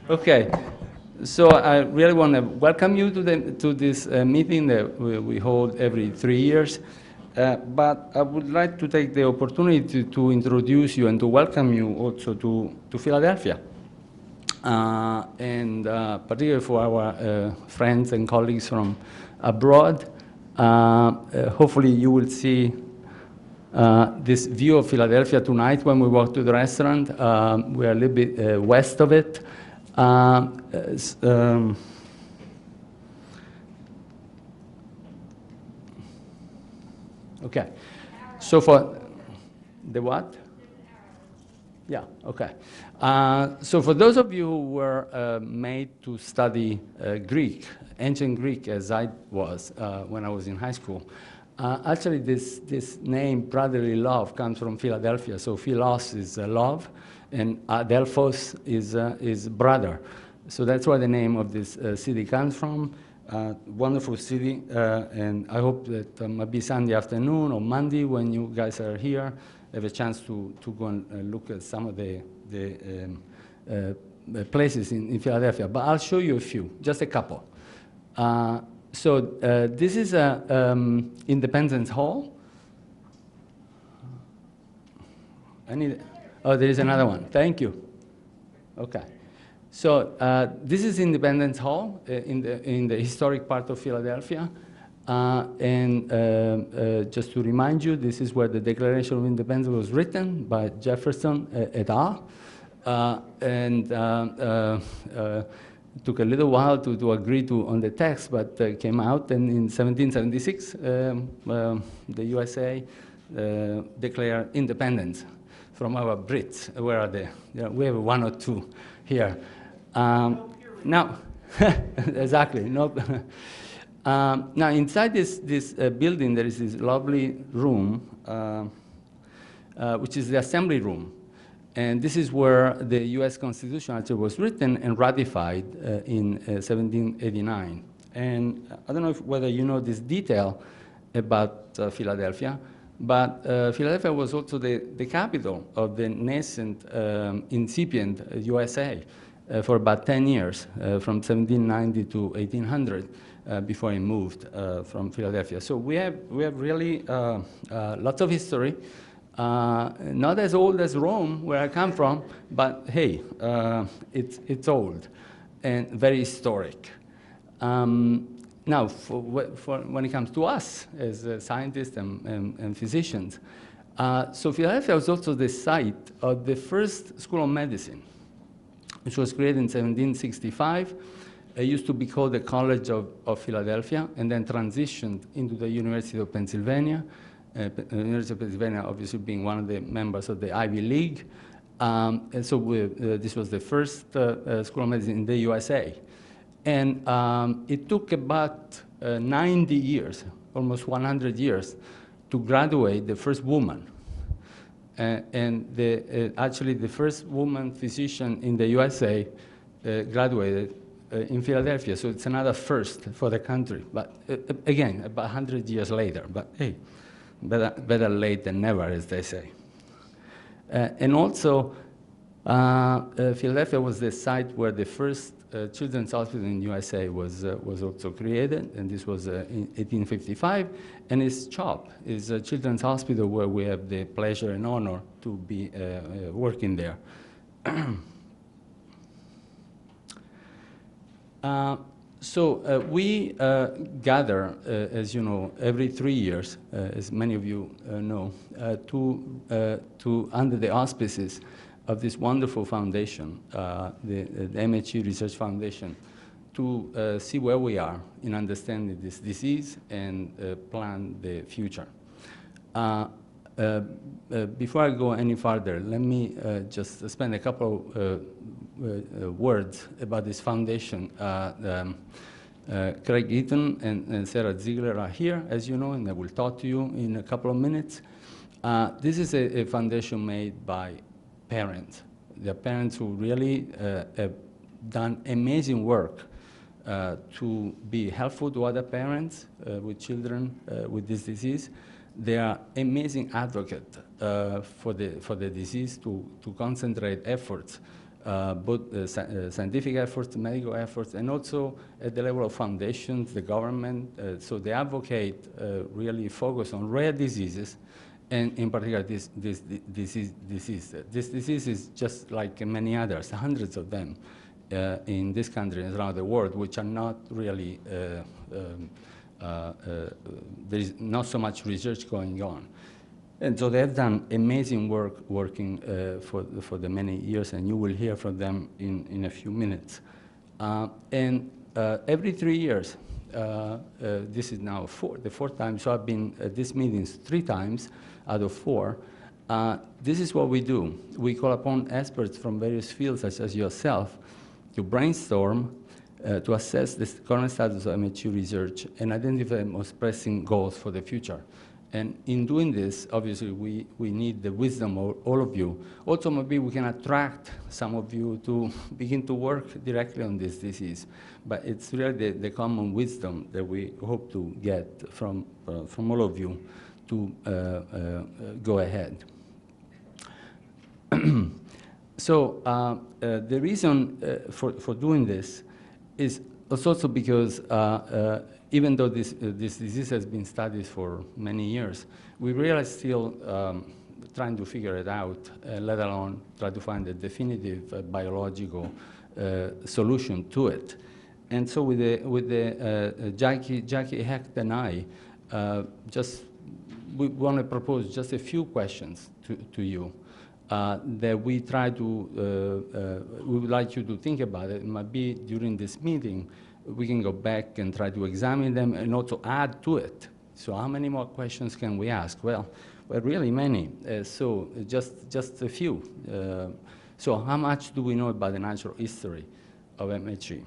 Okay, so I really want to welcome you to this meeting that we hold every 3 years. But I would like to take the opportunity to introduce you and to welcome you also to Philadelphia. And particularly for our friends and colleagues from abroad. Hopefully you will see this view of Philadelphia tonight when we walk to the restaurant. We're a little bit west of it. Okay, so for the what? Yeah, okay. So for those of you who were made to study Greek, ancient Greek, as I was when I was in high school, actually this name, brotherly love, comes from Philadelphia. So philos is love, and adelphos is brother. So that's where the name of this city comes from. Wonderful city, and I hope that maybe Sunday afternoon or Monday when you guys are here, have a chance to go and look at some of the places in Philadelphia. But I'll show you a few, just a couple. So this is Independence Hall. Oh, there is another one. Thank you. Okay. So this is Independence Hall in the historic part of Philadelphia. And just to remind you, this is where the Declaration of Independence was written by Jefferson et al. It took a little while to agree on the text, but came out. And in 1776, the USA declared independence from our Brits. Where are they? Yeah, we have one or two here. Now, exactly. No. Now, inside this building, there is this lovely room, which is the assembly room. And this is where the US Constitution actually was written and ratified in 1789. And I don't know whether you know this detail about Philadelphia, but Philadelphia was also the capital of the nascent, incipient USA for about 10 years, from 1790 to 1800. Before he moved from Philadelphia. So we have really lots of history, not as old as Rome, where I come from, but hey, it's old and very historic. Now, for when it comes to us as scientists and physicians, so Philadelphia was also the site of the first School of Medicine, which was created in 1765. It used to be called the College of Philadelphia, and then transitioned into the University of Pennsylvania. University of Pennsylvania, obviously, being one of the members of the Ivy League. And so this was the first School of Medicine in the USA. And it took about 90 years, almost 100 years, to graduate the first woman. And actually, the first woman physician in the USA graduated in Philadelphia, so it's another first for the country. But again, about 100 years later. But hey, better late than never, as they say. And also, Philadelphia was the site where the first children's hospital in USA was also created, and this was in 1855. And it's CHOP, is a children's hospital where we have the pleasure and honor to be working there. So we gather, as you know, every 3 years, as many of you know, under the auspices of this wonderful foundation, the MHE Research Foundation, to see where we are in understanding this disease and plan the future. Before I go any farther, let me just spend a couple words about this foundation. Craig Eaton and Sarah Ziegler are here, as you know, and they will talk to you in a couple of minutes. This is a foundation made by parents. They're parents who really have done amazing work to be helpful to other parents with children with this disease. They are amazing advocates for the disease to concentrate efforts both scientific efforts, medical efforts, and also at the level of foundations, the government. So they advocate really focus on rare diseases, and in particular this disease. This disease is just like many others, hundreds of them in this country and around the world, which are not really, there is not so much research going on. And so they have done amazing work working for the many years, and you will hear from them in a few minutes. Every 3 years, this is now the fourth time, so I've been at these meetings 3 times out of 4. This is what we do. We call upon experts from various fields, such as yourself, to brainstorm, to assess the current status of MHE research and identify the most pressing goals for the future. And in doing this, obviously, we need the wisdom of all of you. Also, maybe we can attract some of you to begin to work directly on this disease. But it's really the common wisdom that we hope to get from all of you to go ahead. So the reason for doing this is also because even though this disease has been studied for many years, we really still trying to figure it out, let alone try to find a definitive biological solution to it. And so with Jackie Hecht and I, we want to propose just a few questions to you that we try to, we would like you to think about it. It might be during this meeting, we can go back and try to examine them and also add to it. So how many more questions can we ask? Well, really many. So just a few. So how much do we know about the natural history of MHE?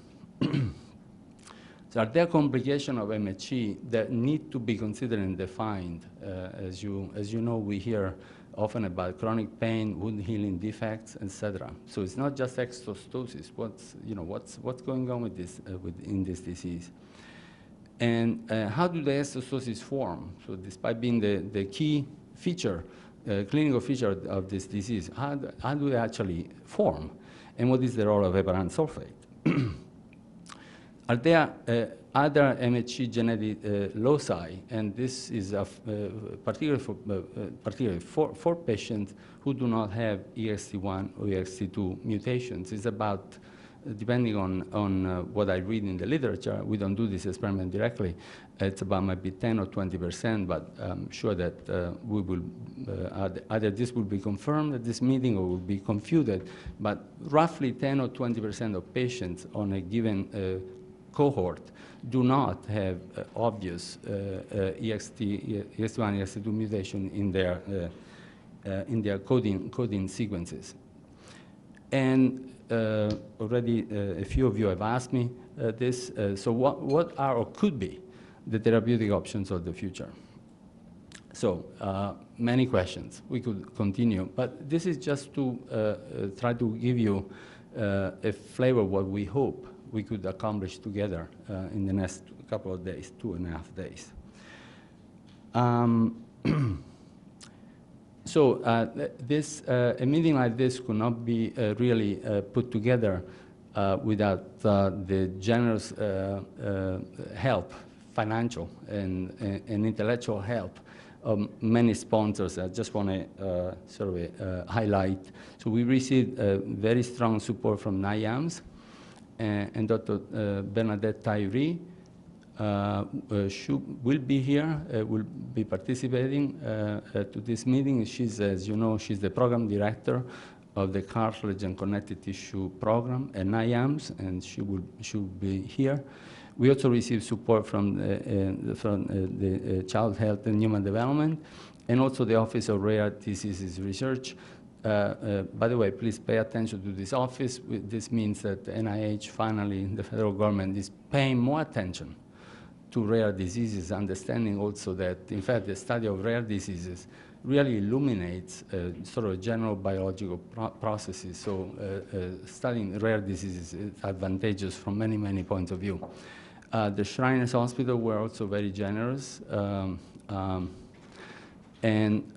So are there complications of MHE that need to be considered and defined? As you know, we hear often about chronic pain, wound healing defects, etc. So it's not just exostosis. What's going on with this in this disease? And how do the exostosis form? So despite being the key feature, clinical feature of this disease, how do they actually form? And what is the role of heparan sulfate? Are there other MHE genetic loci? And this is particularly for patients who do not have EXT1 or EXT2 mutations. It's about, depending on what I read in the literature, we don't do this experiment directly, it's about maybe 10 or 20%, but I'm sure that we will, either this will be confirmed at this meeting or will be confuted, but roughly 10 or 20% of patients on a given cohort do not have obvious EXT1, EXT2 mutation in their coding sequences. And already a few of you have asked me this. So what are or could be the therapeutic options of the future? So many questions. We could continue, but this is just to try to give you a flavor of what we hope we could accomplish together in the next couple of days, 2.5 days. So a meeting like this could not be really put together without the generous help, financial and intellectual help of many sponsors. I just want to sort of highlight. So we received very strong support from NIAMS, and Dr. Bernadette Tyree will be here, will be participating to this meeting. She's, as you know, she's the program director of the Cartilage and Connective Tissue Program at NIAMS, and she will be here. We also received support from the Child Health and Human Development, and also the Office of Rare Diseases Research. By the way, please pay attention to this office. This means that the NIH, finally, the federal government, is paying more attention to rare diseases, understanding also that, in fact, the study of rare diseases really illuminates sort of general biological processes. So studying rare diseases is advantageous from many, many points of view. The Shriners Hospital were also very generous. And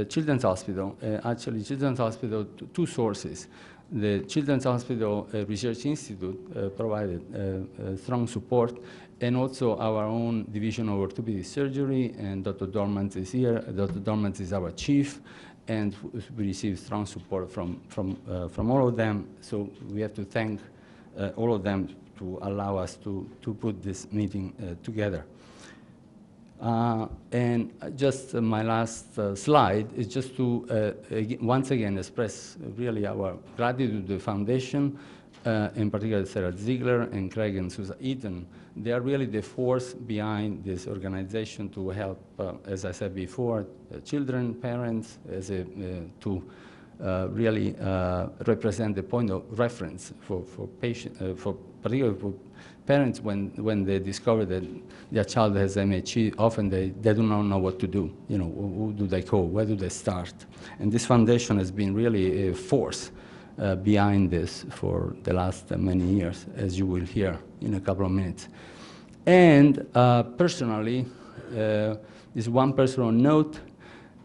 Children's Hospital, actually Children's Hospital, two sources. The Children's Hospital Research Institute provided strong support, and also our own division of orthopedic surgery, and Dr. Dormans is here. Dr. Dormans is our chief, and we received strong support from all of them. So we have to thank all of them to allow us to put this meeting together. And just my last slide is just to once again express really our gratitude to the foundation, in particular Sarah Ziegler and Craig and Susan Eaton. They are really the force behind this organization to help, as I said before, children, parents, to really represent the point of reference for particularly for parents when they discover that their child has MHE. Often they do not know what to do. You know, who do they call? Where do they start? And this foundation has been really a force behind this for the last many years, as you will hear in a couple of minutes. And personally, this one personal note,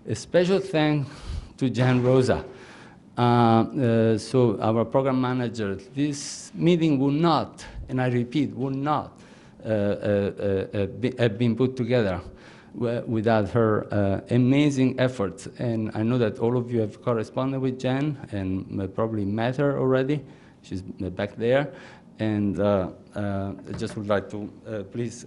a special thanks to Jan Rosa. So our program manager, this meeting would not, and I repeat, would not have been put together without her amazing efforts. And I know that all of you have corresponded with Jan and probably met her already. She's back there. And I just would like to please